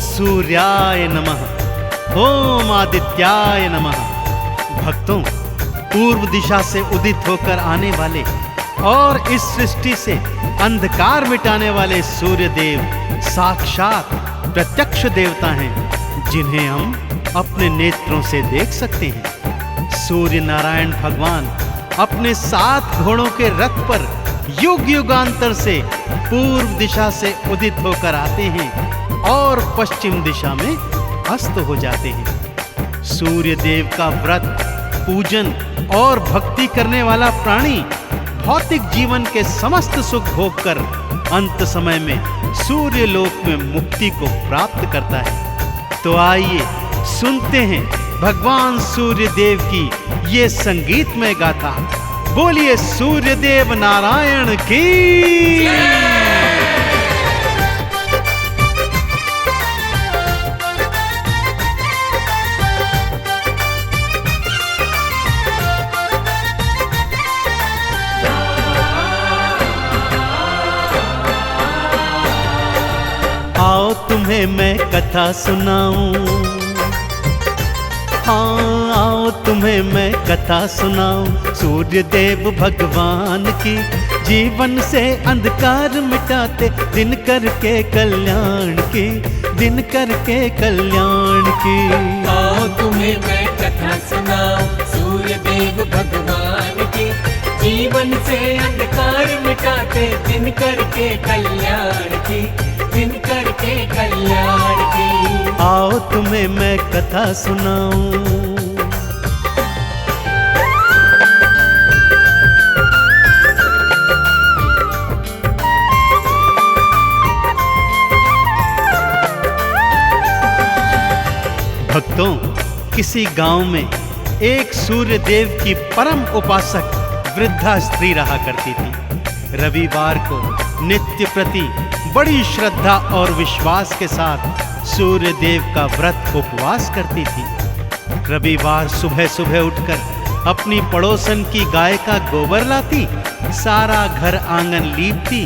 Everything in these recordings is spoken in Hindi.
सूर्याय नमः, ओम आदित्याय नमः। भक्तों, पूर्व दिशा से उदित होकर आने वाले और इस सृष्टि से अंधकार मिटाने वाले सूर्य देव साक्षात प्रत्यक्ष देवता हैं, जिन्हें हम अपने नेत्रों से देख सकते हैं। सूर्य नारायण भगवान अपने 7 घोड़ों के रथ पर युग युगांतर से पूर्व दिशा से उदित होकर आते हैं और पश्चिम दिशा में अस्त हो जाते हैं। सूर्य देव का व्रत, पूजन और भक्ति करने वाला प्राणी भौतिक जीवन के समस्त सुख भोग कर अंत समय में सूर्य लोक में मुक्ति को प्राप्त करता है। तो आइए सुनते हैं भगवान सूर्य देव की ये संगीतमय गाथा। बोलिए सूर्य देव नारायण की। आओ तुम्हें मैं कथा सुनाऊं, हाँ आओ तुम्हें मैं कथा सुनाऊं सूर्य देव भगवान की। जीवन से अंधकार मिटाते दिन करके कल्याण की, दिन करके कल्याण की। आओ तुम्हें मैं कथा सुनाऊं सूर्य देव भगवान की। जीवन से अंधकार मिटाते दिन करके कल्याण की, दिन करके कल्याण की। आओ तुम्हें मैं कथा सुनाऊं। भक्तों, किसी गांव में एक सूर्य देव की परम उपासक वृद्धा स्त्री रहा करती थी। रविवार को नित्य प्रति बड़ी श्रद्धा और विश्वास के साथ सूर्य देव का व्रत उपवास करती थी। रविवार सुबह सुबह उठकर अपनी पड़ोसन की गाय का गोबर लाती, सारा घर आंगन लीपती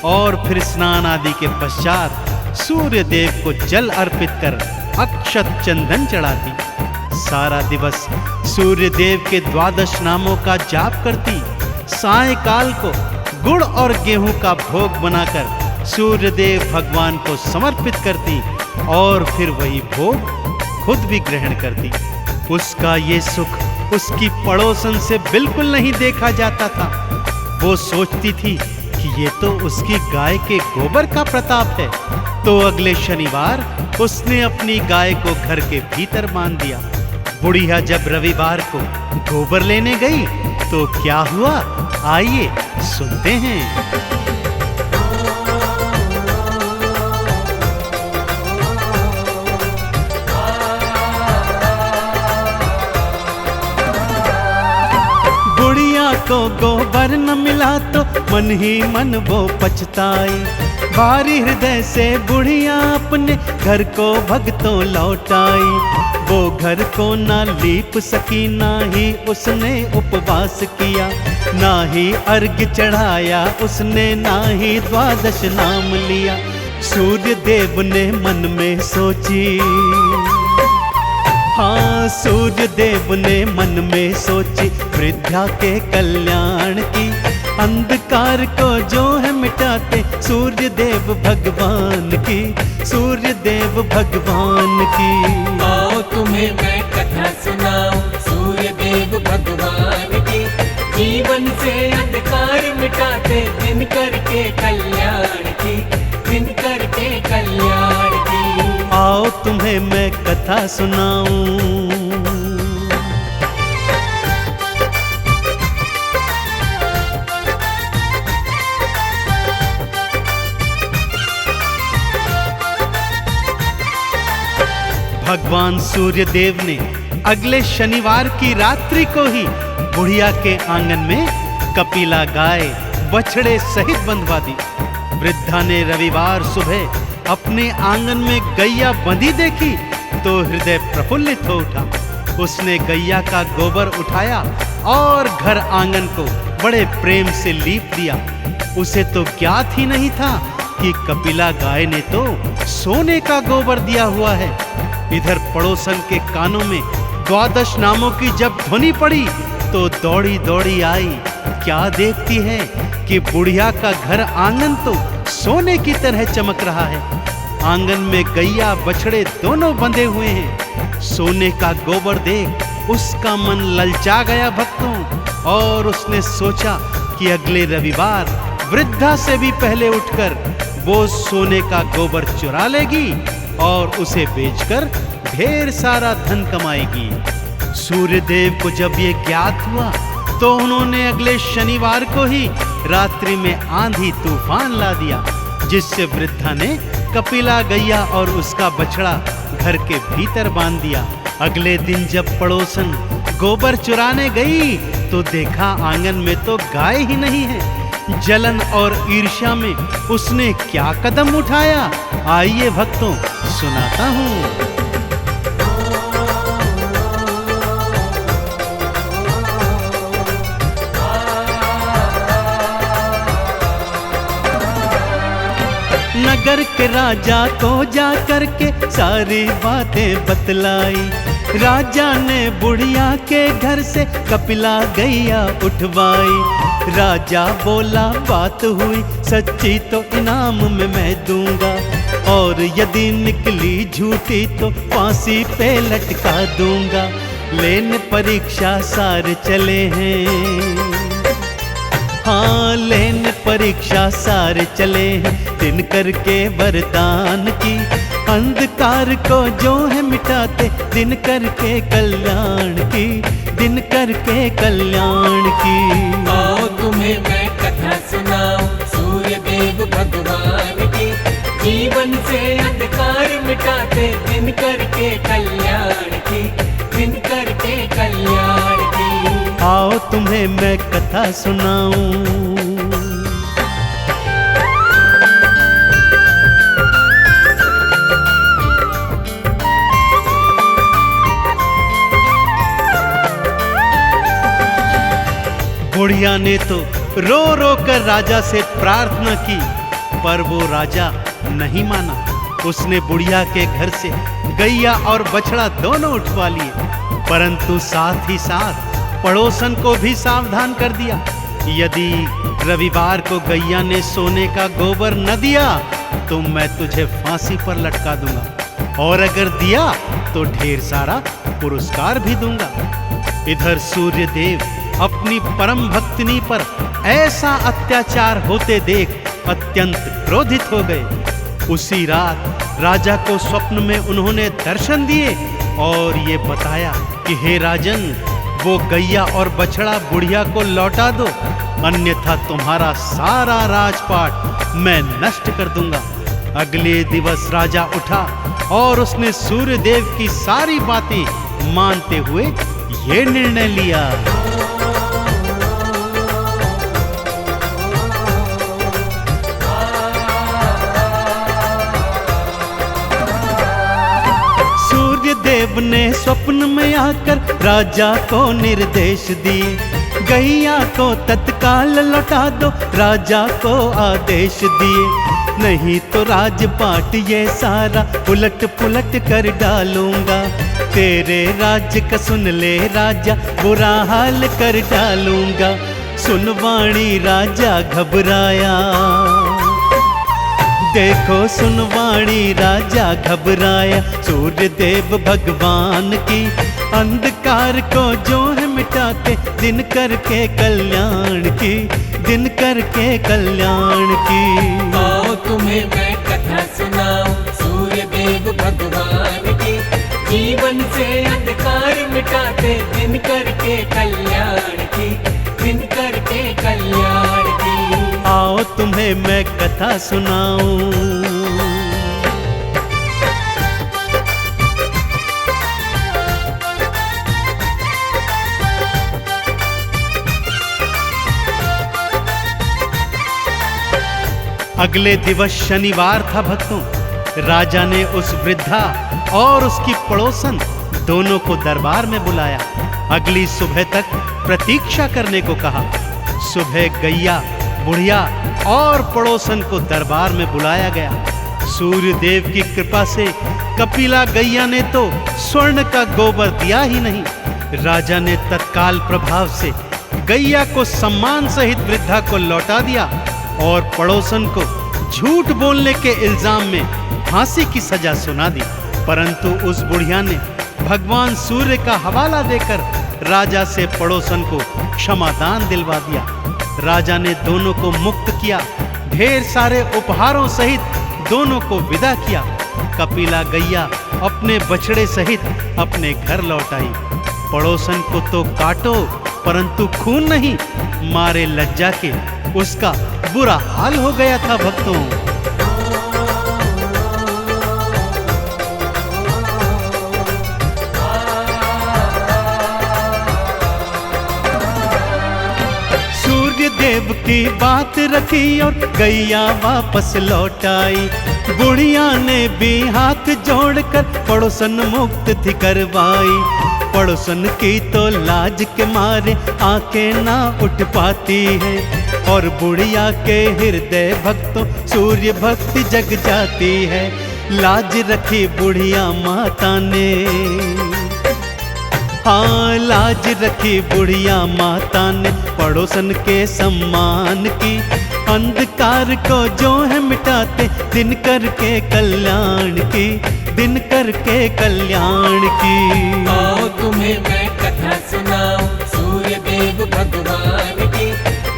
और फिर स्नान आदि के पश्चात सूर्य देव को जल अर्पित कर अक्षत चंदन चढ़ाती। सारा दिवस सूर्य देव के 12 नामों का जाप करती। सायंकाल को गुड़ और गेहूं का भोग बनाकर सूर्य देव भगवान को समर्पित करती और फिर वही भोग खुद भी ग्रहण करती। उसका ये सुख उसकी पड़ोसन से बिल्कुल नहीं देखा जाता था। वो सोचती थी कि ये तो उसकी गाय के गोबर का प्रताप है। तो अगले शनिवार उसने अपनी गाय को घर के भीतर बांध दिया। बुढ़िया जब रविवार को गोबर लेने गई तो क्या हुआ, आइए सुनते हैं। बुढ़िया को गोबर न मिला तो मन ही मन वो पछताई। भारी हृदय से बुढ़िया अपने घर को भगतों लौटाई। वो घर को ना लीप सकी, ना ही उसने उपवास किया, ना ही अर्घ चढ़ाया उसने, ना ही 12 नाम लिया। सूर्य देव ने मन में सोची, हाँ सूर्य देव ने मन में सोची वृद्धा के कल्याण की। अंधकार को जो है मिटाते सूर्य देव भगवान की, सूर्य देव भगवान की। आओ तुम्हें मैं कथा सुनाऊं सूर्य देव भगवान की। जीवन से अंधकार मिटाते दिन करके कल्याण की, दिन करके कल्याण की। आओ तुम्हें मैं कथा सुनाऊं। भगवान सूर्य देव ने अगले शनिवार की रात्रि को ही बुढ़िया के आंगन में कपिला गाय बछड़े सहित बंधवा दी। वृद्धा ने रविवार सुबह अपने आंगन में गैया बंधी देखी तो हृदय प्रफुल्लित हो उठा। उसने गैया का गोबर उठाया और घर आंगन को बड़े प्रेम से लीप दिया। उसे तो ज्ञात ही नहीं था कि कपिला गाय ने तो सोने का गोबर दिया हुआ है। इधर पड़ोसन के कानों में 12 नामों की जब ध्वनि पड़ी तो दौड़ी दौड़ी आई। क्या देखती है कि बुढ़िया का घर आंगन तो सोने की तरह चमक रहा है। आंगन में गैया बछड़े दोनों बंधे हुए हैं। सोने का गोबर देख उसका मन ललचा गया भक्तों, और उसने सोचा कि अगले रविवार वृद्धा से भी पहले उठकर वो सोने का गोबर चुरा लेगी और उसे बेचकर ढेर सारा धन कमाएगी। सूर्यदेव को जब ये ज्ञात हुआ तो उन्होंने अगले शनिवार को ही रात्रि में आंधी तूफान ला दिया, जिससे वृद्धा ने कपिला गैया और उसका बछड़ा घर के भीतर बांध दिया। अगले दिन जब पड़ोसन गोबर चुराने गई तो देखा आंगन में तो गाय ही नहीं है। जलन और ईर्ष्या में उसने क्या कदम उठाया, आइए भक्तों सुनाता हूँ। नगर के राजा को जा करके सारी बातें बतलाई। राजा ने बुढ़िया के घर से कपिला गैया उठवाई। राजा बोला बात हुई सच्ची तो इनाम में मैं दूंगा, और यदि निकली झूठी तो फांसी पे लटका दूंगा। लेने परीक्षा सारे चले हैं, हाँ लेने परीक्षा सारे चले हैं। दिन करके वरदान की अंधकार को जो है मिटाते, दिन करके कल्याण की, दिन करके कल्याण की। आओ तुम्हें मैं कथा सुनाऊं सूर्य देव भगवान की। जीवन से अंधकार मिटाते, दिन करके कल्याण की, दिन करके कल्याण की। आओ तुम्हें मैं कथा सुनाऊं। बुढ़िया ने तो रो रो कर राजा से प्रार्थना की, पर वो राजा नहीं माना। उसने बुढ़िया के घर से गैया और बछड़ा दोनों उठवा लिए, परंतु साथ ही साथ पड़ोसन को भी सावधान कर दिया। यदि रविवार को गैया ने सोने का गोबर न दिया तो मैं तुझे फांसी पर लटका दूंगा, और अगर दिया तो ढेर सारा पुरस्कार भी दूंगा। इधर सूर्यदेव अपनी परम भक्तिनी पर ऐसा अत्याचार होते देख अत्यंत क्रोधित हो गए। उसी रात राजा को स्वप्न में उन्होंने दर्शन दिए और ये बताया कि हे राजन, वो गैया और बछड़ा बुढ़िया को लौटा दो, अन्यथा तुम्हारा सारा राजपाट मैं नष्ट कर दूंगा। अगले दिवस राजा उठा और उसने सूर्यदेव की सारी बातें मानते हुए ये निर्णय लिया। देव ने स्वप्न में आकर राजा को निर्देश दिए, गैया को तत्काल लौटा दो, राजा को आदेश दिए। नहीं तो राजपाट ये सारा उलट पुलट कर डालूंगा। तेरे राज्य का सुन ले राजा, बुरा हाल कर डालूंगा। सुन वाणी राजा घबराया, देखो सुनवाणी राजा घबराया। सूर्यदेव भगवान की अंधकार को जो है मिटाते, दिन करके कल्याण की, दिन करके कल्याण की। आओ तुम्हें मैं कथा सुनाऊं सूर्यदेव भगवान की। जीवन से अंधकार मिटाते, दिन करके कल्याण की, दिन करके कल्याण की। आओ तुम्हें मैं कथा सुनाऊं। अगले दिवस शनिवार था भक्तों। राजा ने उस वृद्धा और उसकी पड़ोसन दोनों को दरबार में बुलाया। अगली सुबह तक प्रतीक्षा करने को कहा। सुबह गैया बुढ़िया और पड़ोसन को दरबार में बुलाया गया। सूर्य देव की कृपा से कपिला गैया ने तो स्वर्ण का गोबर दिया ही नहीं। राजा ने तत्काल प्रभाव से गैया को सम्मान सहित वृद्धा को लौटा दिया और पड़ोसन को झूठ बोलने के इल्जाम में फांसी की सजा सुना दी। परंतु उस बुढ़िया ने भगवान सूर्य का हवाला देकर राजा से पड़ोसन को क्षमादान दिलवा दिया। राजा ने दोनों को मुक्त किया, ढेर सारे उपहारों सहित दोनों को विदा किया। कपिला गैया अपने बछड़े सहित अपने घर लौट आई। पड़ोसन को तो काटो परंतु खून नहीं, मारे लज्जा के उसका बुरा हाल हो गया था भक्तों। सूर्य देव की बात रखी और गैया वापस लौट आई। बुढ़िया ने भी हाथ जोड़कर पड़ोसन मुक्त थी करवाई। पड़ोसन की तो लाज के मारे आंखें ना उठ पाती है और बुढ़िया के हृदय भक्तों सूर्य भक्ति जग जाती है। लाज रखी बुढ़िया माता ने, हाँ लाज रखी बुढ़िया माता ने पड़ोसन के सम्मान की। अंधकार को जो है मिटाते दिन करके कल्याण की, दिन करके कल्याण की। आओ तुम्हें मैं कथा सुनाऊं सूर्य देव भगवान की।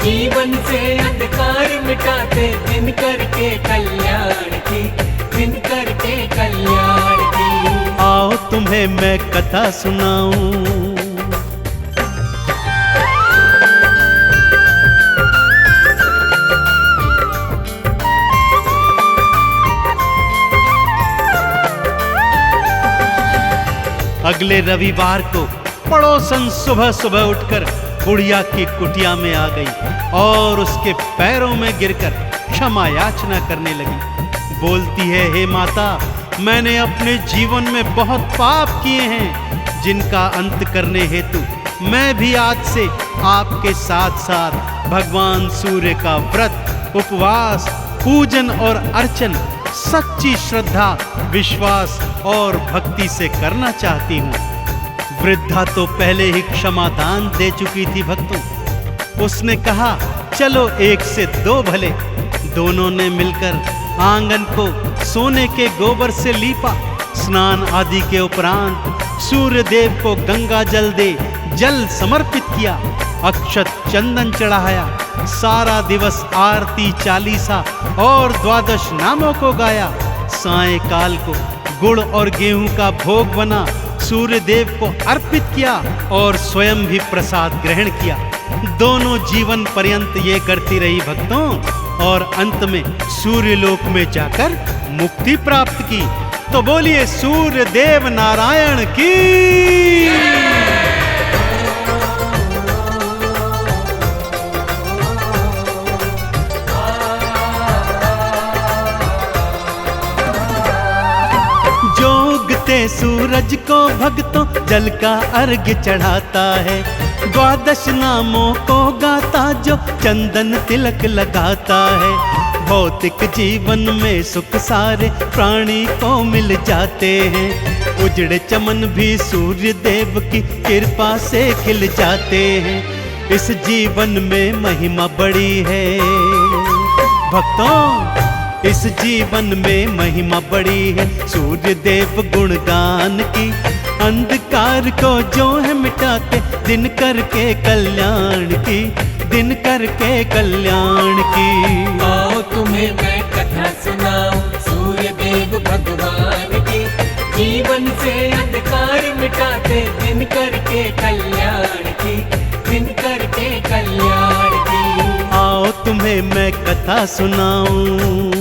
जीवन से अंधकार मिटाते दिन करके कल्याण की, दिन करके कल्याण की। आओ तुम्हें मैं कथा सुनाऊं। अगले रविवार को पड़ोसन सुबह सुबह उठकर बुढ़िया की कुटिया में आ गई और उसके पैरों में गिरकर क्षमा याचना करने लगी। बोलती है, हे माता, मैंने अपने जीवन में बहुत पाप किए हैं जिनका अंत करने हेतु मैं भी आज से आपके साथ साथ भगवान सूर्य का व्रत, उपवास, पूजन और अर्चन सच्ची श्रद्धा, विश्वास और भक्ति से करना चाहती हूँ। वृद्धा तो पहले ही क्षमादान दे चुकी थी भक्तों। उसने कहा, चलो एक से दो भले। दोनों ने मिलकर आंगन को सोने के गोबर से लीपा। स्नान आदि के उपरांत सूर्य देव को गंगा जल दे जल समर्पित किया, अक्षत चंदन चढ़ाया। सारा दिवस आरती, चालीसा और द्वादश नामों को गाया। सायंकाल को गुड़ और गेहूं का भोग बना सूर्य देव को अर्पित किया और स्वयं भी प्रसाद ग्रहण किया। दोनों जीवन पर्यंत ये करती रही भक्तों और अंत में सूर्य लोक में जाकर मुक्ति प्राप्त की। तो बोलिए सूर्य देव नारायण की। जोगते सूरज को भक्तों जल का अर्घ्य चढ़ाता है। द्वादश नामों को गाता जो चंदन तिलक लगाता है। भौतिक जीवन में सुख सारे प्राणी को मिल जाते हैं। उजड़े चमन भी सूर्य देव की कृपा से खिल जाते हैं। इस जीवन में महिमा बड़ी है भक्तों, इस जीवन में महिमा बड़ी है सूर्य देव गुणगान की। अंधकार को जो है मिटाते दिन करके कल्याण की, दिन करके कल्याण की। आओ तुम्हें मैं कथा सुनाऊं सूर्य देव भगवान की। जीवन से अंधकार मिटाते दिन करके कल्याण की, दिन करके कल्याण की। आओ तुम्हें मैं कथा सुनाऊं।